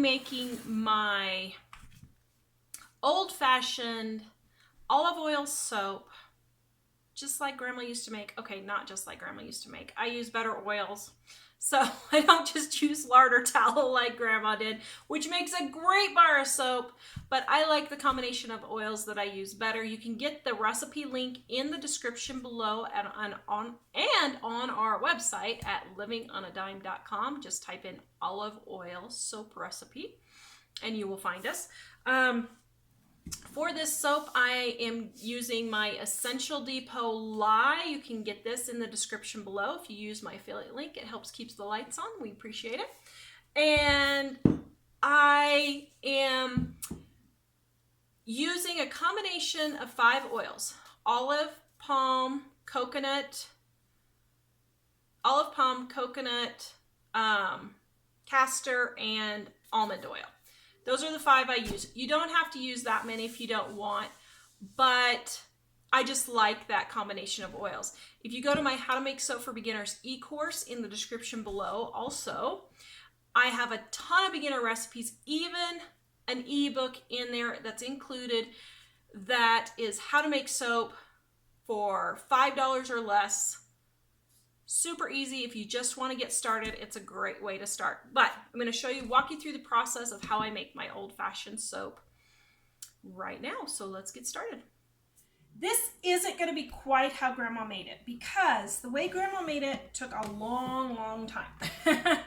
making my old-fashioned olive oil soap, just like Grandma used to make. Okay, not just like Grandma used to make. I use better oils. So I don't just use lard or tallow like Grandma did, which makes a great bar of soap, but I like the combination of oils that I use better. You can get the recipe link in the description below and on our website at livingonadime.com. Just type in olive oil soap recipe and you will find us. For this soap, I am using my Essential Depot Lye. You can get this in the description below. If you use my affiliate link, it helps keep the lights on. We appreciate it. And I am using a combination of 5 oils: olive, palm, coconut, castor, and almond oil. Those are the 5 I use. You don't have to use that many if you don't want, but I just like that combination of oils. If you go to my How to Make Soap for Beginners e-course in the description below, also, I have a ton of beginner recipes, even an ebook in there that's included that is how to make soap for $5 or less. Super easy. If you just want to get started, it's a great way to start. But I'm going to walk you through the process of how I make my old-fashioned soap right now. So let's get started. This isn't going to be quite how Grandma made it, because the way Grandma made it took a long time.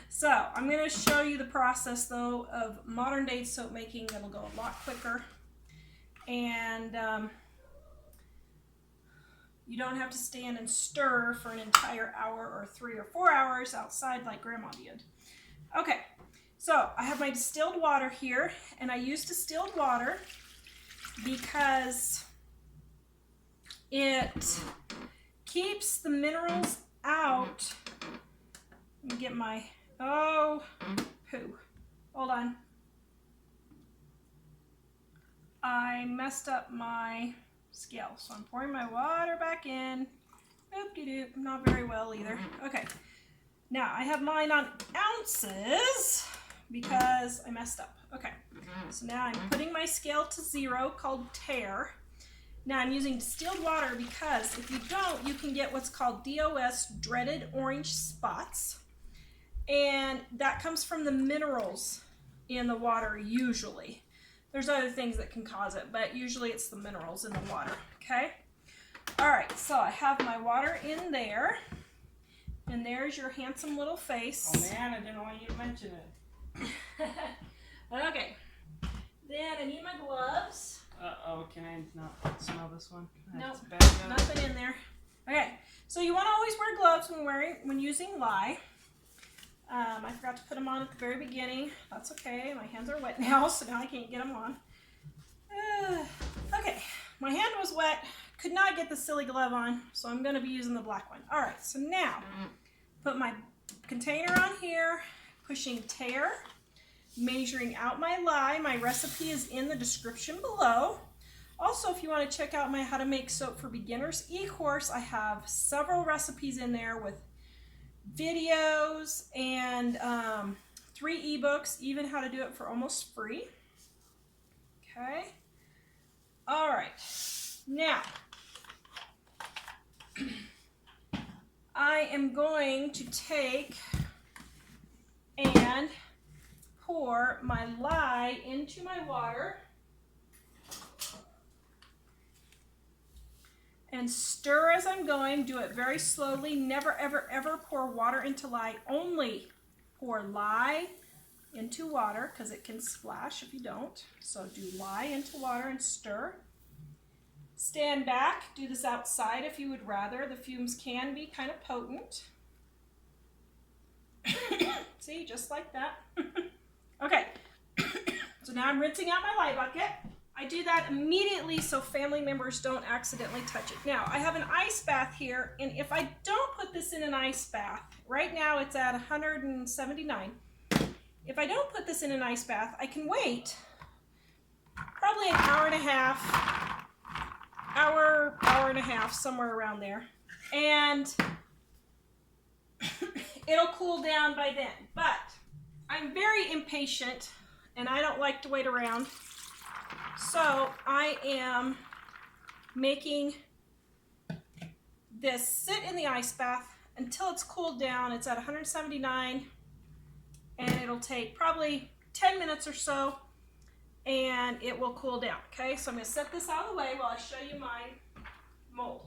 So I'm going to show you the process, though, of modern day soap making that'll go a lot quicker. And you don't have to stand and stir for an entire hour or 3 or 4 hours outside like Grandma did. Okay, so I have my distilled water here, and I use distilled water because it keeps the minerals out. Let me get my, hold on. I messed up my scale, so I'm pouring my water back in. Oop-de-doop, not very well either. Okay, now I have mine on ounces because I messed up. Okay, so now I'm putting my scale to 0, called tare. Now I'm using distilled water because if you don't, you can get what's called DOS, dreaded orange spots, and that comes from the minerals in the water usually. There's other things that can cause it, but usually it's the minerals in the water, okay? All right, so I have my water in there, and there's your handsome little face. Oh man, I didn't want you to mention it. Okay, then I need my gloves. Uh-oh, can I not smell this one? Nope, nothing in there. Okay, so you want to always wear gloves when using lye. I forgot to put them on at the very beginning. That's okay. My hands are wet now, so now I can't get them on. Okay, my hand was wet. Could not get the silly glove on, so I'm going to be using the black one. All right, so now put my container on here, pushing tare, measuring out my lye. My recipe is in the description below. Also, if you want to check out my How to Make Soap for Beginners e-course, I have several recipes in there with videos and 3 ebooks, even how to do it for almost free. Okay. All right. Now, I am going to take and pour my lye into my water and stir as I'm going. Do it very slowly. Never, ever, ever pour water into lye. Only pour lye into water because it can splash if you don't. So do lye into water and stir. Stand back. Do this outside if you would rather. The fumes can be kind of potent. See, just like that. Okay. So now I'm rinsing out my lye bucket. I do that immediately so family members don't accidentally touch it. Now, I have an ice bath here, and if I don't put this in an ice bath, right now it's at 179. If I don't put this in an ice bath, I can wait probably an hour and a half, hour and a half, somewhere around there, and it'll cool down by then. But I'm very impatient and I don't like to wait around. So I am making this sit in the ice bath until it's cooled down. It's at 179 and it'll take probably 10 minutes or so and it will cool down. Okay, so I'm going to set this out of the way while I show you my mold.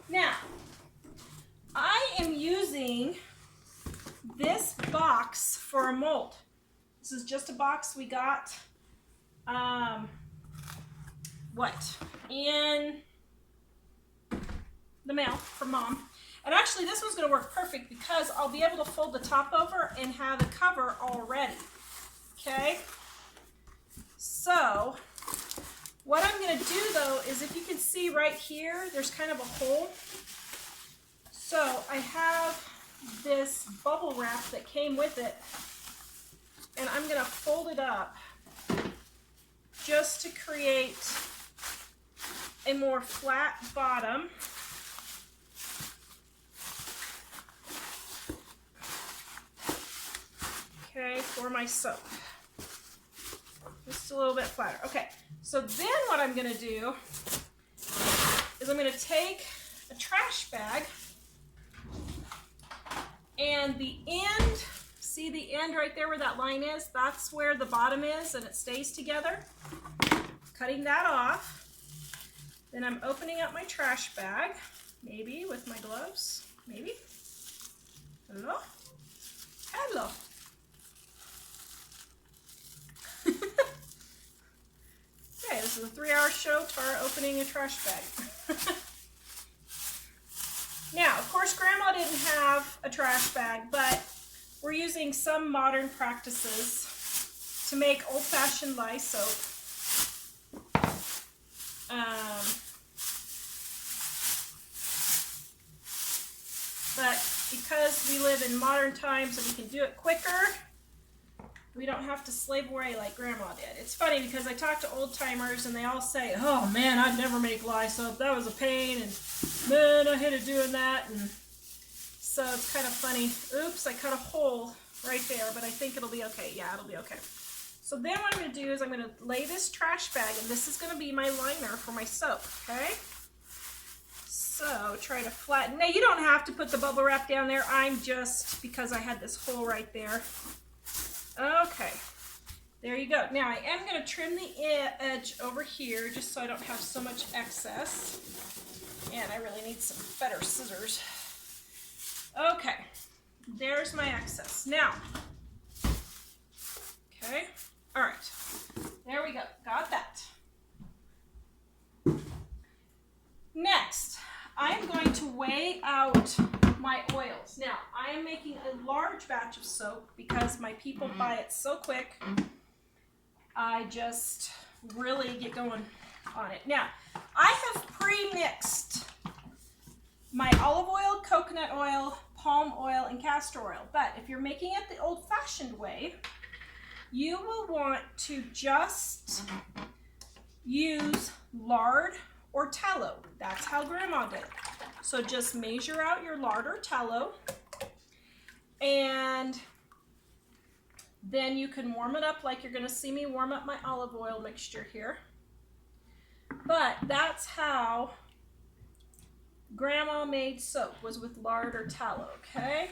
Now, I am using this box for a mold. This is just a box we got in the mail from Mom. And actually this one's going to work perfect because I'll be able to fold the top over and have the cover already. Okay? So what I'm going to do though is, if you can see right here, there's kind of a hole. So I have this bubble wrap that came with it, and I'm going to fold it up just to create a more flat bottom. Okay, for my soap. Just a little bit flatter. Okay, so then what I'm going to do is I'm going to take a trash bag, and the end, see the end right there where that line is? That's where the bottom is, and it stays together. Cutting that off. Then I'm opening up my trash bag, maybe with my gloves, maybe. Hello? Hello. Okay, this is a 3-hour show, Tara opening a trash bag. Now, of course, Grandma didn't have a trash bag, but we're using some modern practices to make old-fashioned lye soap. But because we live in modern times and we can do it quicker, we don't have to slave away like Grandma did. It's funny because I talk to old timers and they all say, oh man, I'd never make lye soap. That was a pain, and man, I hated doing that. And so it's kind of funny. Oops, I cut a hole right there, but I think it'll be okay. Yeah, it'll be okay. So then what I'm going to do is I'm going to lay this trash bag, and this is going to be my liner for my soap, okay? So try to flatten. Now you don't have to put the bubble wrap down there. I'm just, because I had this hole right there. Okay, there you go. Now I am going to trim the edge over here just so I don't have so much excess. And I really need some better scissors. Okay, there's my excess. Now, okay, all right, there we go. Got that. Next, I am going to weigh out my oils. Now, I am making a large batch of soap because my people buy it so quick. I just really get going on it. Now, I have pre-mixed my olive oil, coconut oil, palm oil, and castor oil. But if you're making it the old-fashioned way, you will want to just use lard or tallow. That's how Grandma did it. So just measure out your lard or tallow, and then you can warm it up like you're going to see me warm up my olive oil mixture here. But that's how Grandma made soap, was with lard or tallow, okay?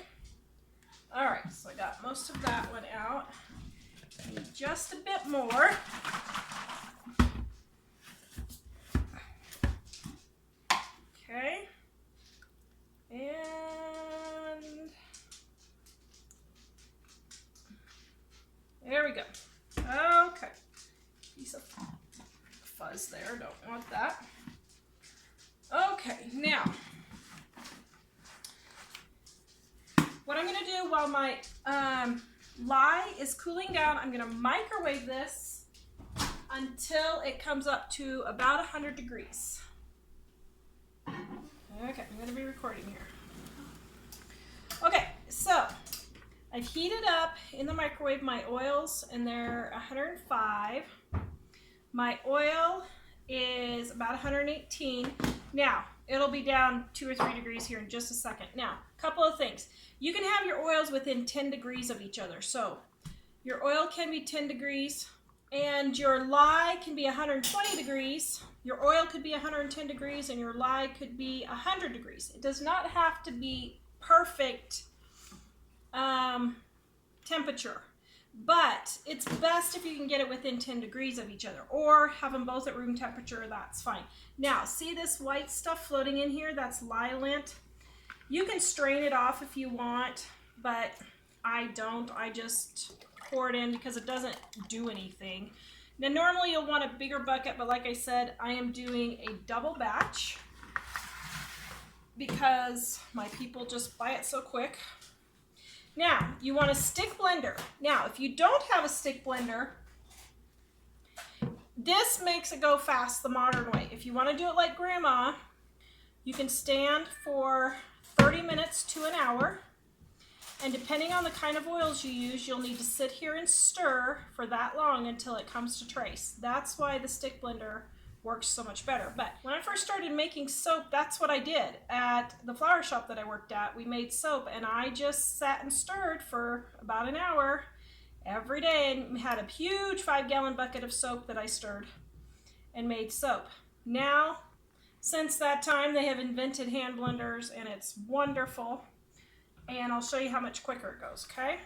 All right, so I got most of that one out. I need just a bit more. Okay. And there we go. Okay. Piece of fuzz there, don't want that. Okay, now, what I'm going to do while my lye is cooling down, I'm going to microwave this until it comes up to about 100 degrees. Okay, I'm going to be recording here. Okay, so I've heated up in the microwave my oils, and they're 105. My oil is about 118. Now, It'll be down 2 or 3 degrees here in just a second. Now, a couple of things. You can have your oils within 10 degrees of each other. So your oil can be 10 degrees and your lye can be 120 degrees. Your oil could be 110 degrees and your lye could be 100 degrees. It does not have to be perfect temperature, but it's best if you can get it within 10 degrees of each other, or have them both at room temperature. That's fine. Now, see this white stuff floating in here? That's lye lint. You can strain it off if you want, but I don't. I just pour it in because it doesn't do anything. Now, normally you'll want a bigger bucket, but like I said, I am doing a double batch because my people just buy it so quick. Now, you want a stick blender. Now, if you don't have a stick blender, this makes it go fast the modern way. If you want to do it like Grandma, you can stand for 30 minutes to an hour. And depending on the kind of oils you use, you'll need to sit here and stir for that long until it comes to trace. That's why the stick blender works so much better. But when I first started making soap, that's what I did. At the flower shop that I worked at, we made soap, and I just sat and stirred for about an hour every day and had a huge 5-gallon bucket of soap that I stirred and made soap. Now, since that time, they have invented hand blenders, and it's wonderful. And I'll show you how much quicker it goes, okay?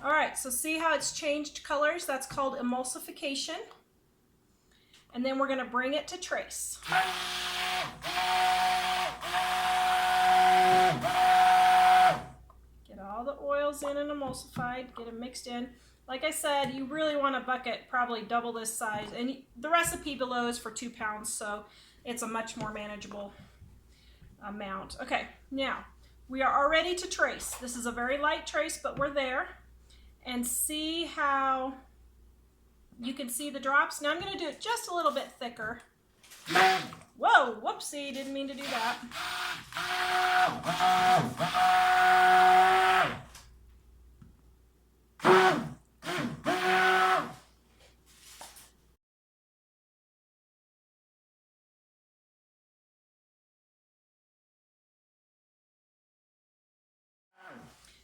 All right, so see how it's changed colors? That's called emulsification. And then we're gonna bring it to trace. Get all the oils in and emulsified, get them mixed in. Like I said, you really want a bucket probably double this size, and the recipe below is for 2 pounds, so it's a much more manageable amount. Okay, now we are all ready to trace. This is a very light trace, but we're there. And see how you can see the drops? Now I'm going to do it just a little bit thicker. Whoa, whoopsie, didn't mean to do that.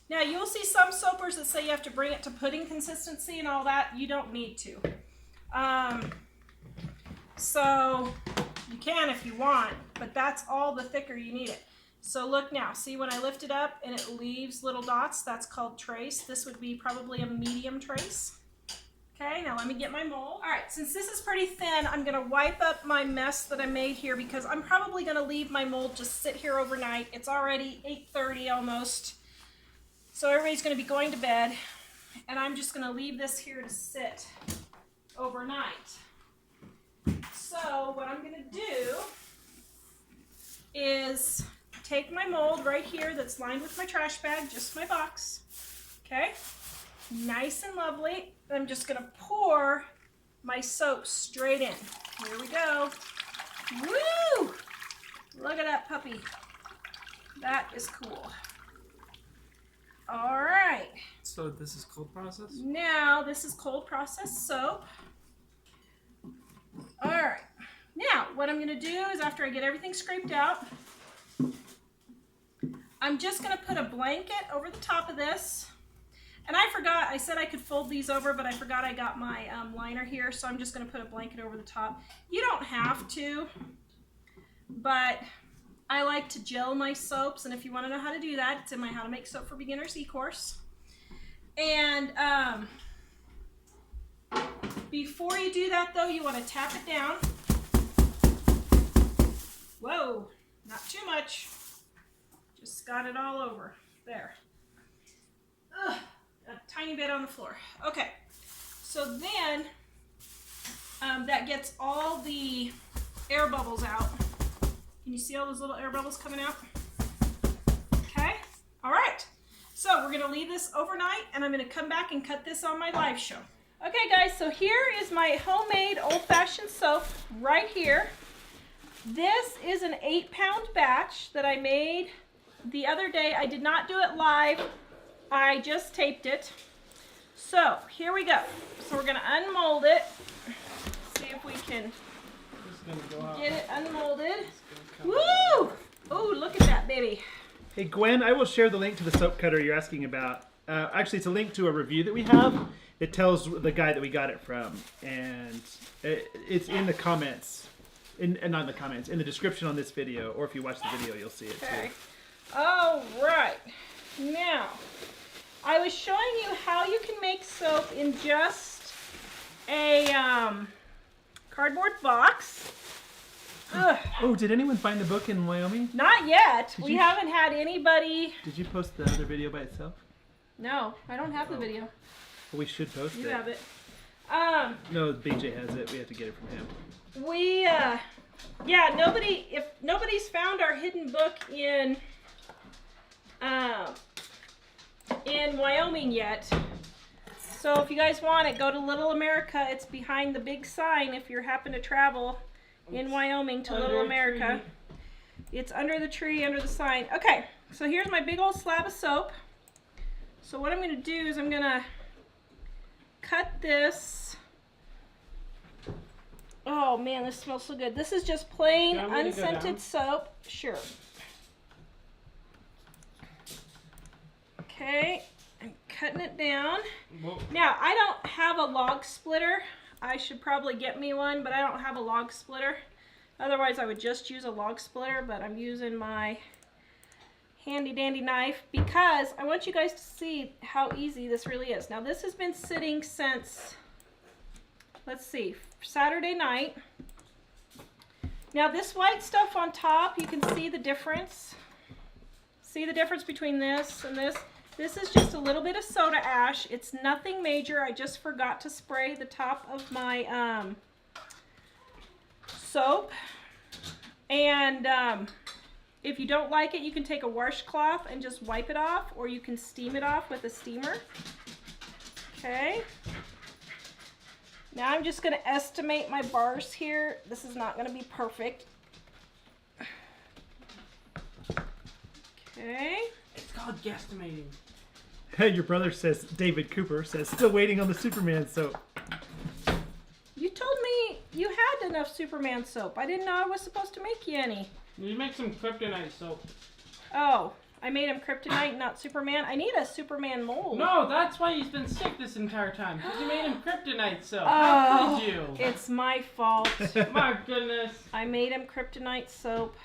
Now you'll see some soapers that say you have to bring it to pudding consistency and all that. You don't need to. So you can if you want, but that's all the thicker you need it. So look now, see when I lift it up and it leaves little dots, that's called trace. This would be probably a medium trace. Okay, now let me get my mold. All right, since this is pretty thin, I'm gonna wipe up my mess that I made here because I'm probably gonna leave my mold just sit here overnight. It's already 8:30 almost. So everybody's going to be going to bed, and I'm just going to leave this here to sit overnight. So what I'm going to do is take my mold right here that's lined with my trash bag, just my box, okay? Nice and lovely. I'm just going to pour my soap straight in. Here we go. Woo! Look at that puppy. That is cool. All right. So this is cold process? Now this is cold process soap. All right. Now what I'm going to do is after I get everything scraped out, I'm just going to put a blanket over the top of this. And I forgot, I said I could fold these over, but I forgot I got my liner here, so I'm just going to put a blanket over the top. You don't have to, but I like to gel my soaps, and if you want to know how to do that, it's in my How to Make Soap for Beginners e-course. And before you do that, though, you want to tap it down. Whoa, not too much. Just got it all over. There. Ugh, a tiny bit on the floor. Okay, so then that gets all the air bubbles out. Can you see all those little air bubbles coming out? Okay, all right. So we're gonna leave this overnight and I'm gonna come back and cut this on my live show. Okay guys, so here is my homemade old-fashioned soap right here. This is an 8-pound batch that I made the other day. I did not do it live, I just taped it. So here we go. So we're gonna unmold it. See if we can get it unmolded. Woo! Oh, look at that, baby. Hey Gwen, I will share the link to the soap cutter you're asking about. Actually, it's a link to a review that we have. It tells the guy that we got it from, and it's in the comments. Not in the comments, in the description on this video, or if you watch the video, you'll see it Okay. too. All right. Now, I was showing you how you can make soap in just a cardboard box. Ugh. Oh, did anyone find the book in Wyoming? Not yet. Did We you- haven't had anybody. Did you post the other video by itself? No, I don't have the video. Well, we should post You it. have it. No, BJ has it. We have to get it from him. Yeah, if nobody's found our hidden book in Wyoming yet. So if you guys want it, go to Little America. It's behind the big sign if you happen to travel in Wyoming to Little America. It's under the tree, under the sign. Okay, so here's my big old slab of soap. So what I'm going to do is I'm going to cut this. Oh man, this smells so good. This is just plain unscented soap. Sure. Okay, I'm cutting it down. Whoa. Now, I don't have a log splitter. I should probably get me one, but I don't have a log splitter. Otherwise, I would just use a log splitter, but I'm using my handy dandy knife because I want you guys to see how easy this really is. Now, this has been sitting since, let's see, Saturday night. Now, this white stuff on top, you can see the difference. See the difference between this and this? This is just a little bit of soda ash. It's nothing major. I just forgot to spray the top of my soap. And if you don't like it, you can take a washcloth and just wipe it off, or you can steam it off with a steamer. Okay. Now I'm just going to estimate my bars here. This is not going to be perfect. Okay. It's called guesstimating. Your brother says, David Cooper says, still waiting on the Superman soap. You told me you had enough Superman soap. I didn't know I was supposed to make you any. You make some kryptonite soap. Oh, I made him kryptonite, not Superman. I need a Superman mold. No, that's why he's been sick this entire time. Because you made him kryptonite soap. Oh, How could you? it's my fault. My goodness. I made him kryptonite soap.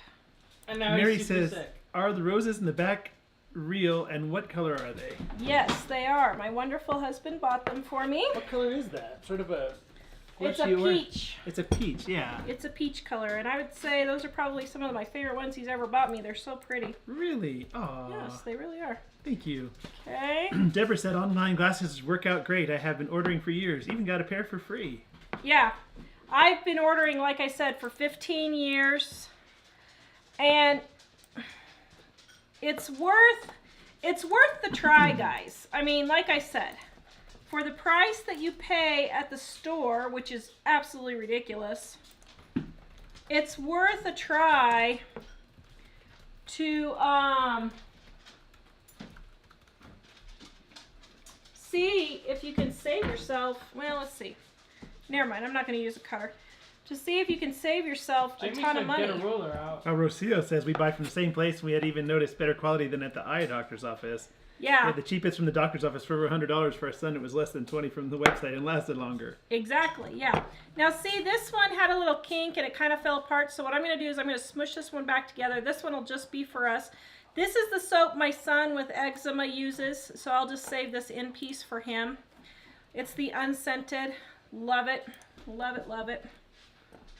And now Mary he's super says, sick. are the roses in the back real, and what color are they? Yes, they are. My wonderful husband bought them for me. What color is that? Sort of a... It's a peach. It's a peach, yeah. It's a peach color, and I would say those are probably some of my favorite ones he's ever bought me. They're so pretty. Really? Aw. Yes, they really are. Thank you. Okay. Deborah said, online glasses work out great. I have been ordering for years. Even got a pair for free. Yeah, I've been ordering, like I said, for 15 years, and it's worth the try, guys. I mean, like I said, for the price that you pay at the store, which is absolutely ridiculous, it's worth a try to see if you can save yourself. Well, let's see. Never mind, I'm not going to use a cutter. To see if you can save yourself a Jamie ton of should money. get a ruler out. Rocio says, we buy from the same place. We had even noticed better quality than at the eye doctor's office. We Yeah, had the cheapest from the doctor's office for over $100 for our son. It was less than $20 from the website and lasted longer. exactly, yeah. Now see, this one had a little kink and it kind of fell apart. So what I'm going to do is I'm going to smush this one back together. This one will just be for us. This is the soap my son with eczema uses. So I'll just save this in piece for him. It's the unscented. Love it. Love it, love it.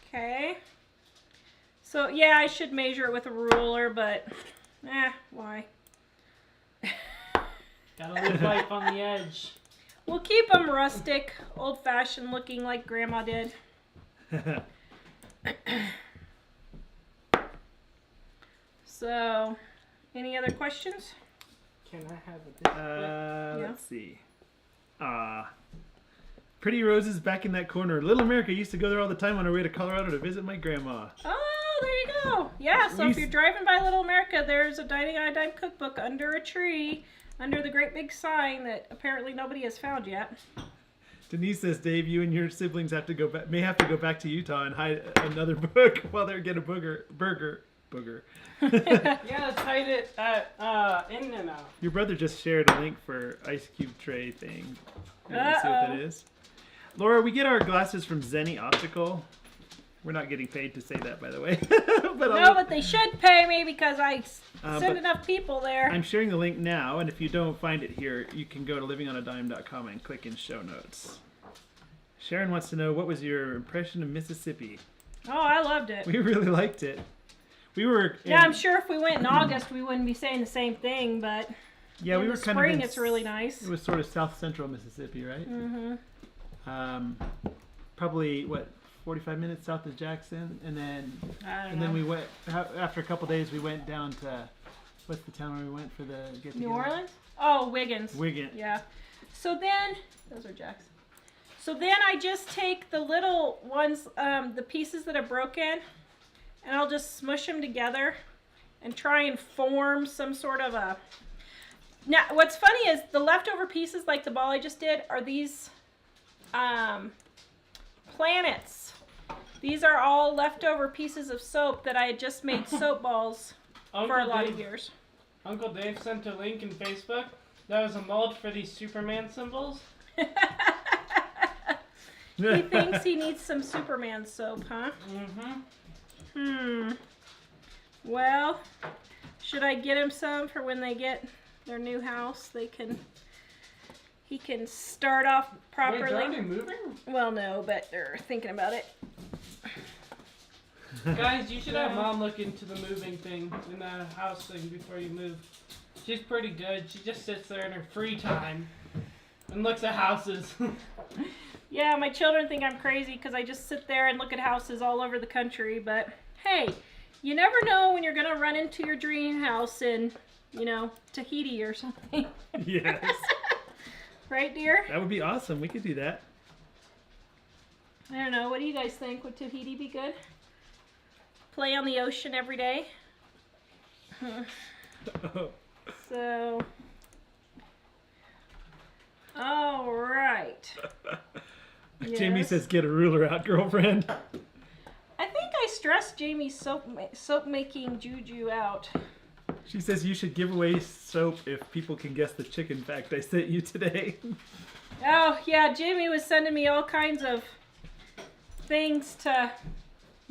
Okay. So yeah, I should measure it with a ruler, but why? Got a little pipe on the edge. We'll keep them rustic, old-fashioned looking like Grandma did. So, any other questions? Can I have a display? Let's see. Pretty Roses back in that corner. Little America used to go there all the time on our way to Colorado to visit my grandma. Oh, there you go. Yeah, so if you're driving by Little America, there's a Dining on a Dime cookbook under a tree under the great big sign that apparently nobody has found yet. Denise says, Dave, you and your siblings may have to go back to Utah and hide another book while they're getting a burger. Yeah, let's hide it at In and Out. Your brother just shared a link for ice cube tray thing. Let's see what that is. Laura, we get our glasses from Zenny Optical. We're not getting paid to say that, by the way. But they should pay me because I send enough people there. I'm sharing the link now, and if you don't find it here, you can go to livingonadime.com and click in show notes. Sharon wants to know, what was your impression of Mississippi? Oh, I loved it. We really liked it. Yeah, I'm sure if we went in August, we wouldn't be saying the same thing, but yeah, we were in the kind of spring, it's really nice. It was sort of south central Mississippi, right? Mm-hmm. Probably, 45 minutes south of Jackson, and then we went after a couple days. We went down to what's the town where we went for the get together? New Orleans? Oh, Wiggins. Wiggins. Yeah. So then those are Jackson. So then I just take the little ones, the pieces that are broken, and I'll just smush them together and try and form some sort of a. Now, what's funny is the leftover pieces, like the ball I just did, are these planets. These are all leftover pieces of soap that I had just made soap balls for a lot of years. Uncle Dave sent a link in Facebook. That was a mold for these Superman symbols. He thinks he needs some Superman soap, huh? Well, should I get him some for when they get their new house? He can start off properly. Wait, they're already moving? Well, no, but they're thinking about it. Guys, you should have Mom look into the moving thing in the house thing before you move. She's pretty good. She just sits there in her free time and looks at houses. Yeah, my children think I'm crazy because I just sit there and look at houses all over the country. But hey, you never know when you're going to run into your dream house in, Tahiti or something. Yes. Right, dear? That would be awesome. We could do that. I don't know. What do you guys think? Would Tahiti be good? Play on the ocean every day? So, all right. Jamie Yes. says, get a ruler out, girlfriend. I think I stressed Jamie's soap making juju out. She says you should give away soap if people can guess the chicken fact I sent you today. Oh, yeah, Jamie was sending me all kinds of things to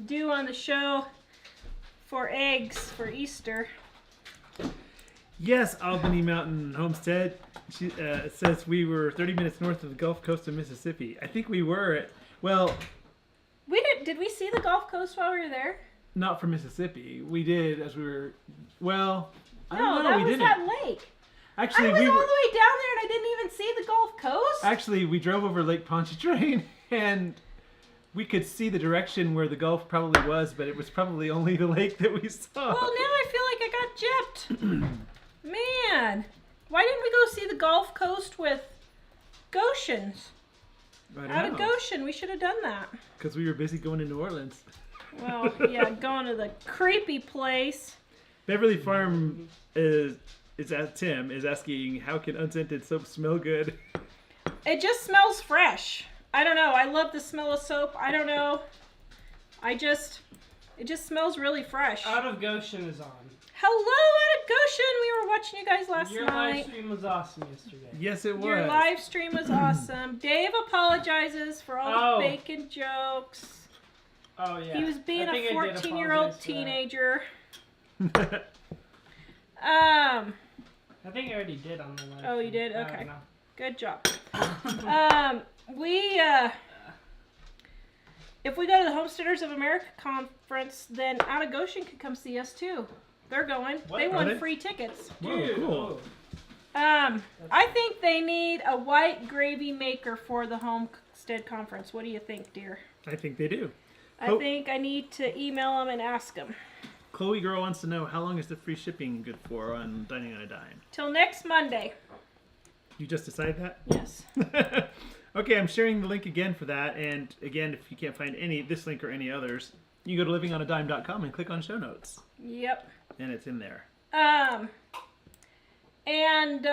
do on the show for eggs for Easter. Yes, Albany Mountain Homestead. She says we were 30 minutes north of the Gulf Coast of Mississippi. I think we were Did we see the Gulf Coast while we were there? not from Mississippi. We did as we were, I No, don't know, that we was didn't. that lake. Actually, I was we all were, the way down there and I didn't even see the Gulf Coast. actually, we drove over Lake Pontchartrain and we could see the direction where the Gulf probably was, but it was probably only the lake that we saw. Well, now I feel like I got gypped. Man, why didn't we go see the Gulf Coast with Goshen's? Out of Goshen, we should have done that. Because we were busy going to New Orleans. Well, yeah, going to the creepy place. Beverly Farm Tim is asking, how can unscented soap smell good? It just smells fresh. I don't know. I love the smell of soap. I don't know. It just smells really fresh. Out of Goshen is on. Hello, out of Goshen. We were watching you guys last Your night. live stream was awesome yesterday. Yes, it was. Your live stream was awesome. Dave apologizes for all the bacon jokes. Oh, yeah. He was being I a think I did 14-year-old apologize for that. teenager. I think I already did on the live Oh, you stream. did? I Okay. don't know. Good job. If we go to the Homesteaders of America conference, then Out of Goshen could come see us too. They're going. What? They Are won they? free tickets. Whoa, Dude, cool. I think they need a white gravy maker for the Homestead conference. What do you think, dear? I think they do. I think I need to email them and ask them. Chloe Girl wants to know, how long is the free shipping good for on Dining on a Dime? Till next Monday. You just decided that? Yes. Okay, I'm sharing the link again for that. And again, if you can't find this link or any others, you go to livingonadime.com and click on show notes. Yep. And it's in there. And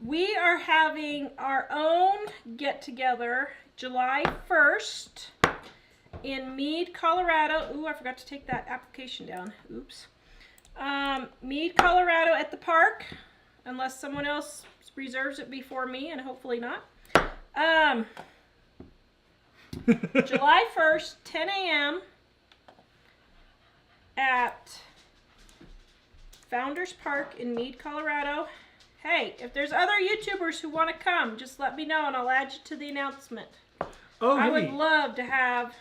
we are having our own get-together July 1st in Meade, Colorado. Ooh, I forgot to take that application down. Oops. Meade, Colorado at the park, unless someone else reserves it before me, and hopefully not. July 1st, 10 a.m. at Founders Park in Meade, Colorado. Hey, if there's other YouTubers who want to come, just let me know and I'll add you to the announcement. Oh, I would hey. love to have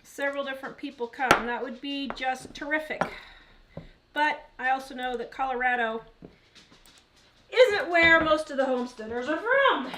several different people come. That would be just terrific. But I also know that Colorado isn't where most of the homesteaders are from.